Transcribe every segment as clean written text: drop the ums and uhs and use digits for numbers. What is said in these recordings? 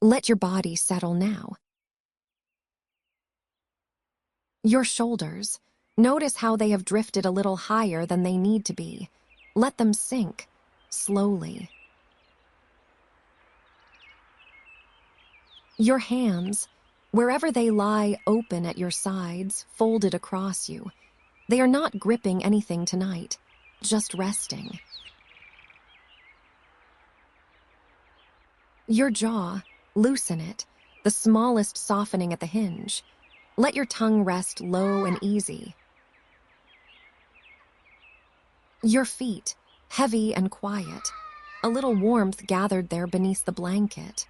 Let your body settle now. Your shoulders. Notice how they have drifted a little higher than they need to be. Let them sink, slowly. Your hands, wherever they lie open at your sides, folded across you. They are not gripping anything tonight, just resting. Your jaw, loosen it, the smallest softening at the hinge. Let your tongue rest low and easy. Your feet, heavy and quiet, a little warmth gathered there beneath the blanket.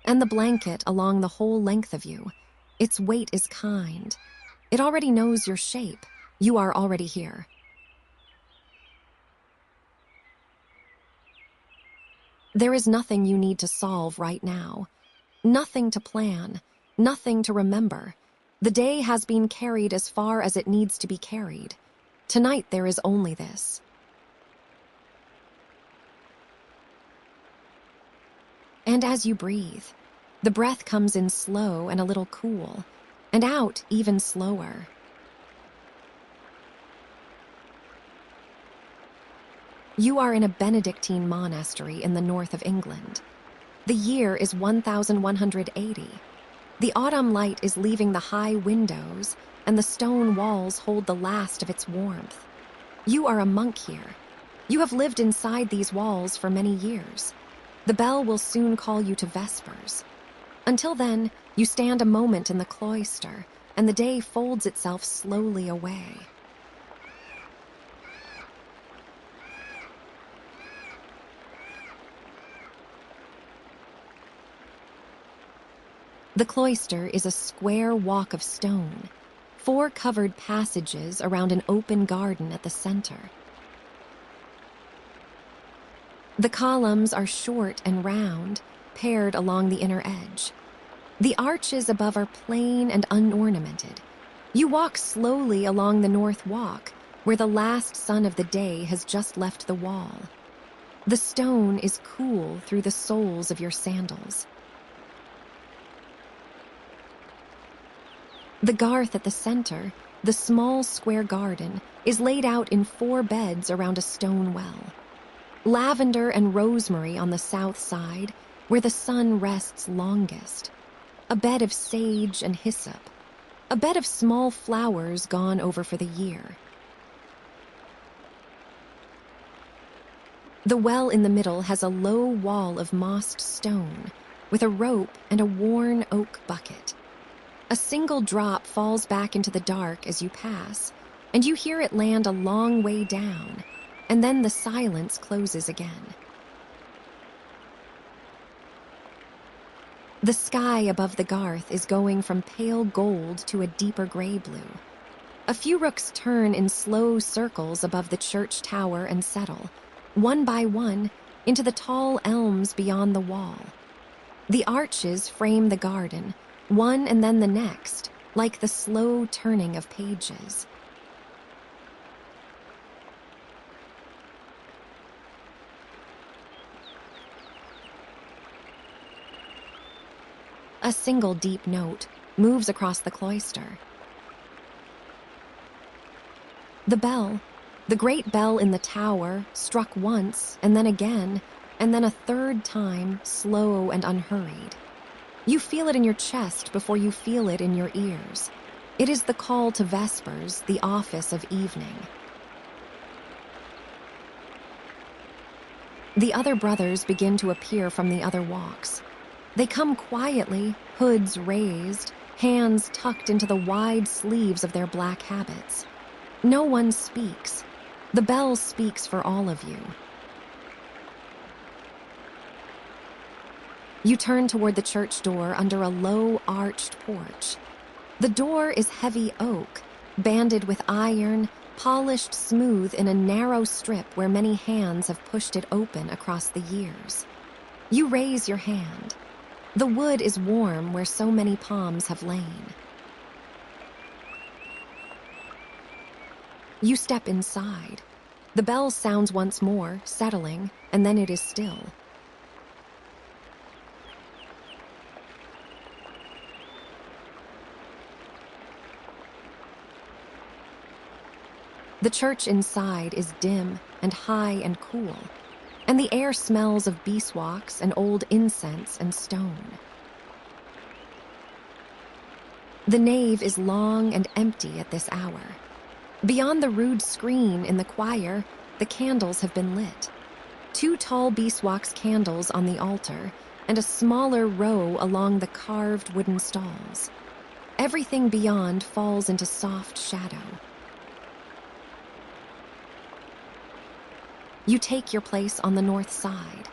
And the blanket along the whole length of you. Its weight is kind. It already knows your shape. You are already here. There is nothing you need to solve right now. Nothing to plan. Nothing to remember. The day has been carried as far as it needs to be carried. Tonight there is only this. And as you breathe, the breath comes in slow and a little cool, and out even slower. You are in a Benedictine monastery in the north of England. The year is 1180. The autumn light is leaving the high windows, and the stone walls hold the last of its warmth. You are a monk here. You have lived inside these walls for many years. The bell will soon call you to Vespers. Until then, you stand a moment in the cloister, and the day folds itself slowly away. The cloister is a square walk of stone, 4 covered passages around an open garden at the center. The columns are short and round, paired along the inner edge. The arches above are plain and unornamented. You walk slowly along the north walk, where the last sun of the day has just left the wall. The stone is cool through the soles of your sandals. The garth at the center, the small square garden, is laid out in 4 beds around a stone well. Lavender and rosemary on the south side, where the sun rests longest. A bed of sage and hyssop. A bed of small flowers gone over for the year. The well in the middle has a low wall of mossed stone, with a rope and a worn oak bucket. A single drop falls back into the dark as you pass, and you hear it land a long way down, and then the silence closes again. The sky above the garth is going from pale gold to a deeper gray blue. A few rooks turn in slow circles above the church tower and settle, one by one, into the tall elms beyond the wall. The arches frame the garden, one and then the next, like the slow turning of pages. A single deep note moves across the cloister. The bell, the great bell in the tower, struck once and then again, and then a third time, slow and unhurried. You feel it in your chest before you feel it in your ears. It is the call to Vespers, the office of evening. The other brothers begin to appear from the other walks. They come quietly, hoods raised, hands tucked into the wide sleeves of their black habits. No one speaks. The bell speaks for all of you. You turn toward the church door under a low, arched porch. The door is heavy oak, banded with iron, polished smooth in a narrow strip where many hands have pushed it open across the years. You raise your hand. The wood is warm where so many palms have lain. You step inside. The bell sounds once more, settling, and then it is still. The church inside is dim and high and cool, and the air smells of beeswax and old incense and stone. The nave is long and empty at this hour. Beyond the rude screen in the choir, the candles have been lit. 2 tall beeswax candles on the altar, and a smaller row along the carved wooden stalls. Everything beyond falls into soft shadow. You take your place on the north side.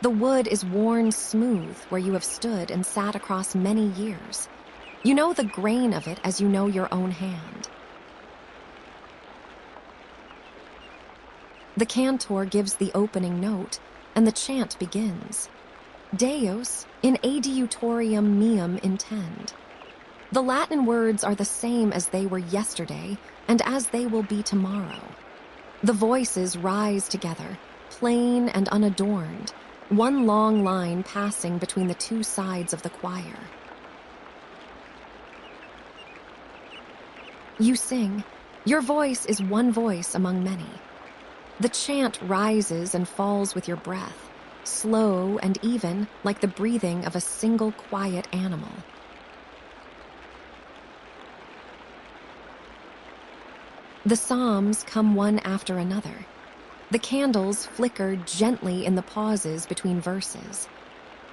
The wood is worn smooth where you have stood and sat across many years. You know the grain of it as you know your own hand. The cantor gives the opening note, and the chant begins. Deus in adiutorium meum intend. The Latin words are the same as they were yesterday and as they will be tomorrow. The voices rise together, plain and unadorned, one long line passing between the 2 sides of the choir. You sing. Your voice is one voice among many. The chant rises and falls with your breath, slow and even like the breathing of a single quiet animal. The psalms come one after another. The candles flicker gently in the pauses between verses.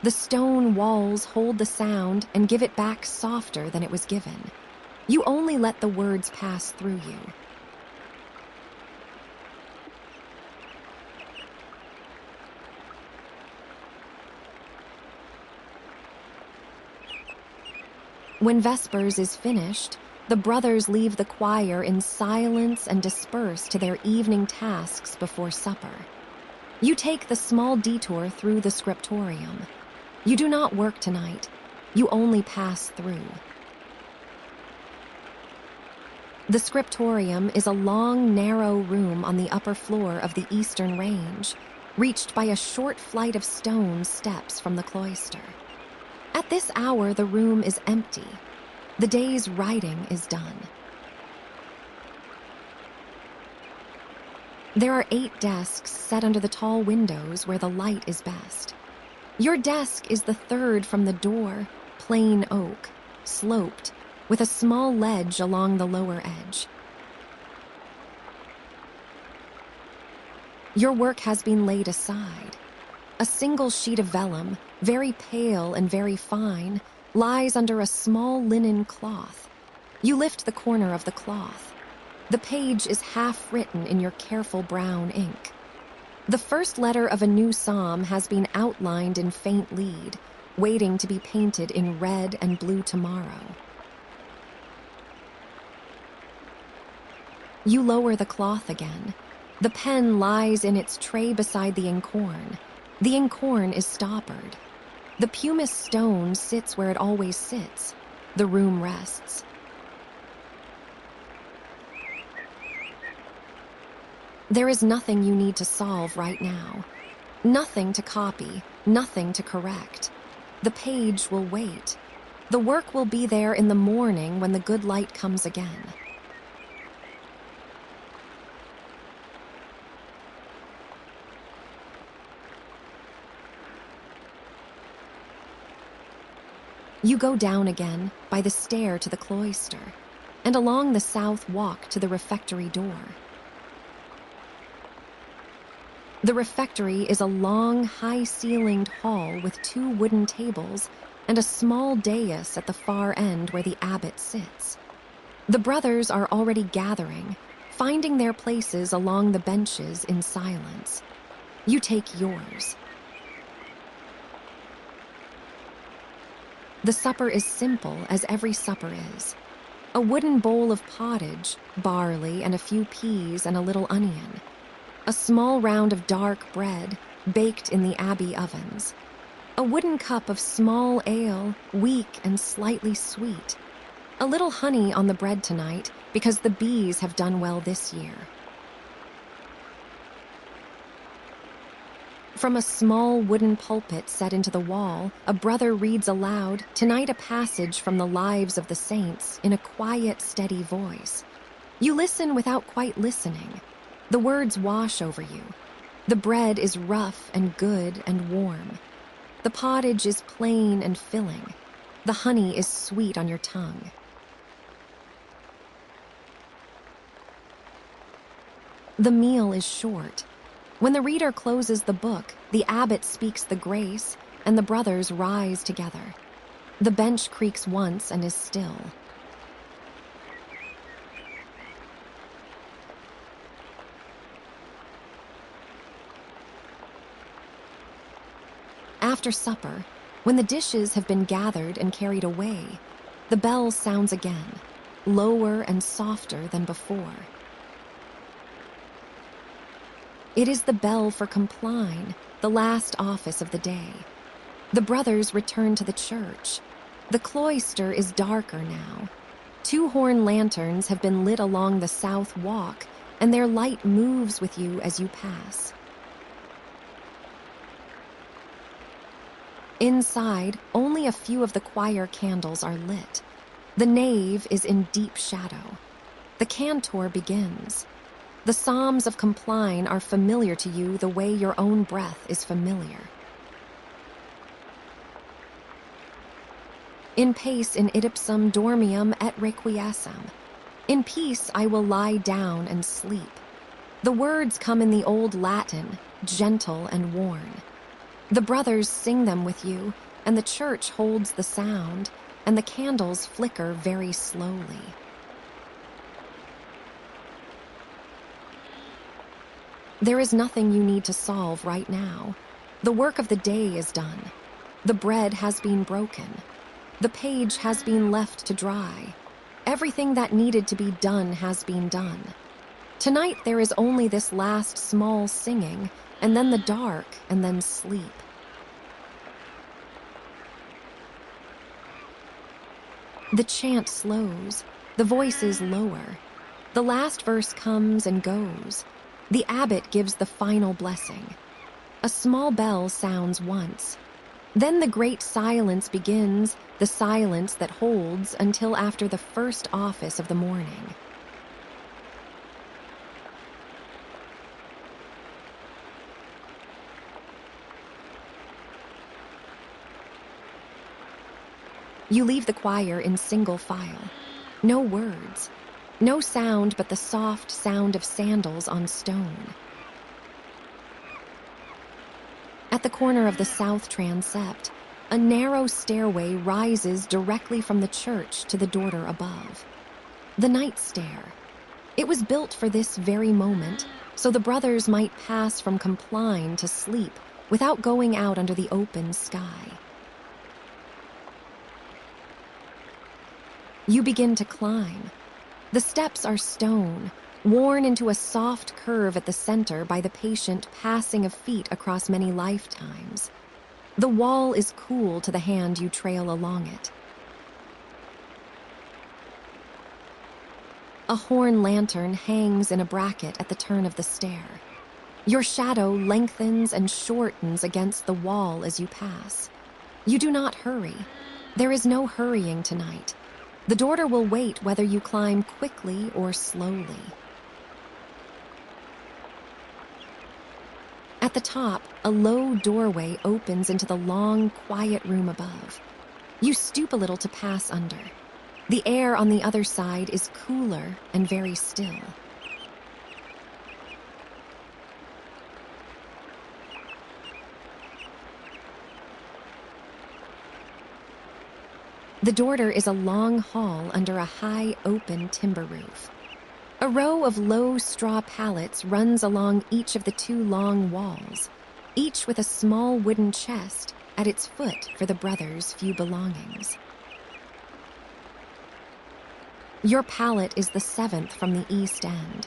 The stone walls hold the sound and give it back softer than it was given. You only let the words pass through you. When Vespers is finished, the brothers leave the choir in silence and disperse to their evening tasks before supper. You take the small detour through the scriptorium. You do not work tonight. You only pass through. The scriptorium is a long, narrow room on the upper floor of the eastern range, reached by a short flight of stone steps from the cloister. At this hour, the room is empty. The day's writing is done. There are 8 desks set under the tall windows where the light is best. Your desk is the third from the door, plain oak, sloped, with a small ledge along the lower edge. Your work has been laid aside. A single sheet of vellum, very pale and very fine, lies under a small linen cloth. You lift the corner of the cloth. The page is half written in your careful brown ink. The first letter of a new psalm has been outlined in faint lead, waiting to be painted in red and blue tomorrow. You lower the cloth again. The pen lies in its tray beside the inkhorn. The inkhorn is stoppered. The pumice stone sits where it always sits. The room rests. There is nothing you need to solve right now. Nothing to copy, nothing to correct. The page will wait. The work will be there in the morning when the good light comes again. You go down again by the stair to the cloister, and along the south walk to the refectory door. The refectory is a long, high-ceilinged hall with 2 wooden tables and a small dais at the far end where the abbot sits. The brothers are already gathering, finding their places along the benches in silence. You take yours. The supper is simple, as every supper is. A wooden bowl of pottage, barley and a few peas and a little onion. A small round of dark bread, baked in the abbey ovens. A wooden cup of small ale, weak and slightly sweet. A little honey on the bread tonight, because the bees have done well this year. From a small wooden pulpit set into the wall, a brother reads aloud, tonight a passage from the lives of the saints in a quiet, steady voice. You listen without quite listening. The words wash over you. The bread is rough and good and warm. The pottage is plain and filling. The honey is sweet on your tongue. The meal is short. When the reader closes the book, the abbot speaks the grace, and the brothers rise together. The bench creaks once and is still. After supper, when the dishes have been gathered and carried away, the bell sounds again, lower and softer than before. It is the bell for Compline, the last office of the day. The brothers return to the church. The cloister is darker now. 2 horn lanterns have been lit along the south walk, and their light moves with you as you pass. Inside, only a few of the choir candles are lit. The nave is in deep shadow. The cantor begins. The Psalms of Compline are familiar to you the way your own breath is familiar. In pace in idipsum dormium et requiescem. In peace I will lie down and sleep. The words come in the old Latin, gentle and worn. The brothers sing them with you, and the church holds the sound, and the candles flicker very slowly. There is nothing you need to solve right now. The work of the day is done. The bread has been broken. The page has been left to dry. Everything that needed to be done has been done. Tonight there is only this last small singing, and then the dark, and then sleep. The chant slows. The voices lower. The last verse comes and goes. The abbot gives the final blessing. A small bell sounds once. Then the great silence begins, the silence that holds until after the first office of the morning. You leave the choir in single file. No words. No sound but the soft sound of sandals on stone. At the corner of the south transept, a narrow stairway rises directly from the church to the dorter above. The night stair. It was built for this very moment, so the brothers might pass from Compline to sleep without going out under the open sky. You begin to climb. The steps are stone, worn into a soft curve at the center by the patient passing of feet across many lifetimes. The wall is cool to the hand you trail along it. A horn lantern hangs in a bracket at the turn of the stair. Your shadow lengthens and shortens against the wall as you pass. You do not hurry. There is no hurrying tonight. The dorter will wait whether you climb quickly or slowly. At the top, a low doorway opens into the long, quiet room above. You stoop a little to pass under. The air on the other side is cooler and very still. The dorter is a long hall under a high, open timber roof. A row of low straw pallets runs along each of the 2 long walls, each with a small wooden chest at its foot for the brothers' few belongings. Your pallet is the 7th from the east end.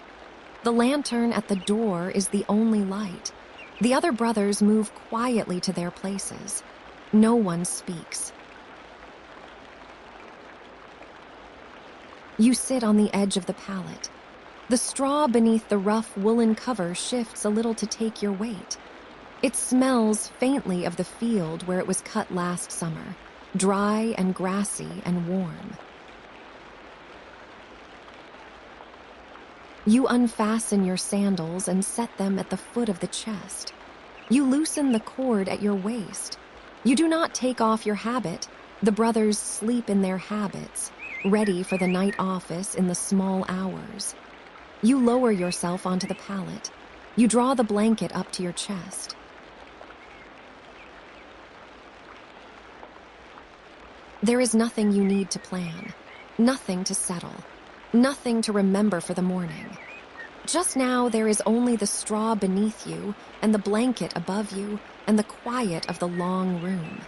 The lantern at the door is the only light. The other brothers move quietly to their places. No one speaks. You sit on the edge of the pallet. The straw beneath the rough woolen cover shifts a little to take your weight. It smells faintly of the field where it was cut last summer, dry and grassy and warm. You unfasten your sandals and set them at the foot of the chest. You loosen the cord at your waist. You do not take off your habit. The brothers sleep in their habits, ready for the night office in the small hours. You lower yourself onto the pallet. You draw the blanket up to your chest. There is nothing you need to plan, nothing to settle, nothing to remember for the morning. Just now there is only the straw beneath you and the blanket above you and the quiet of the long room.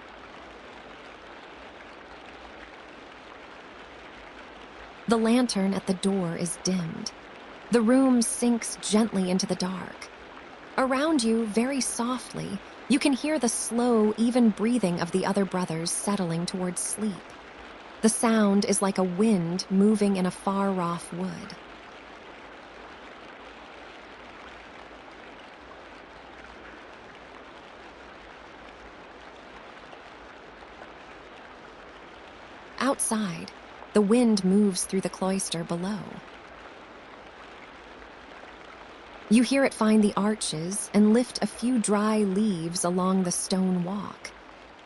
The lantern at the door is dimmed. The room sinks gently into the dark. Around you, very softly, you can hear the slow, even breathing of the other brothers settling towards sleep. The sound is like a wind moving in a far-off wood. Outside, the wind moves through the cloister below. You hear it find the arches and lift a few dry leaves along the stone walk.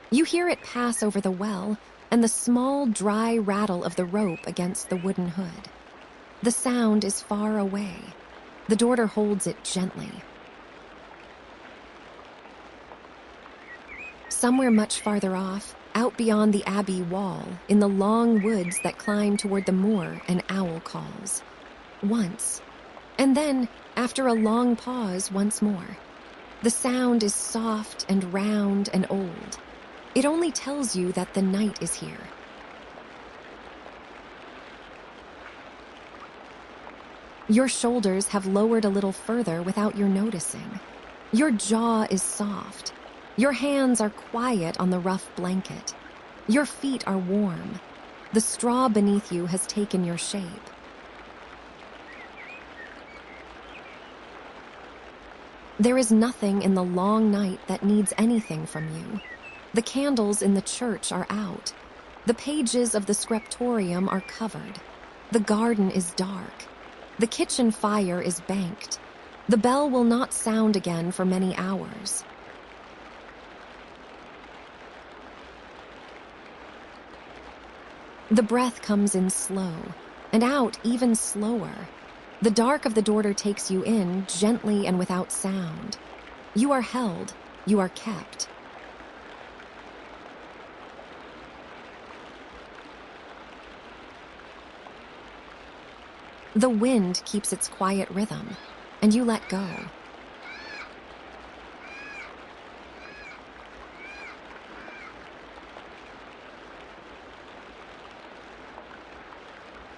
You hear it pass over the well and the small, dry rattle of the rope against the wooden hood. The sound is far away. The dorter holds it gently. Somewhere much farther off, out beyond the abbey wall, in the long woods that climb toward the moor, an owl calls. Once. And then, after a long pause, once more. The sound is soft and round and old. It only tells you that the night is here. Your shoulders have lowered a little further without your noticing. Your jaw is soft. Your hands are quiet on the rough blanket. Your feet are warm. The straw beneath you has taken your shape. There is nothing in the long night that needs anything from you. The candles in the church are out. The pages of the scriptorium are covered. The garden is dark. The kitchen fire is banked. The bell will not sound again for many hours. The breath comes in slow, and out even slower. The dark of the dorter takes you in, gently and without sound. You are held, you are kept. The wind keeps its quiet rhythm, and you let go.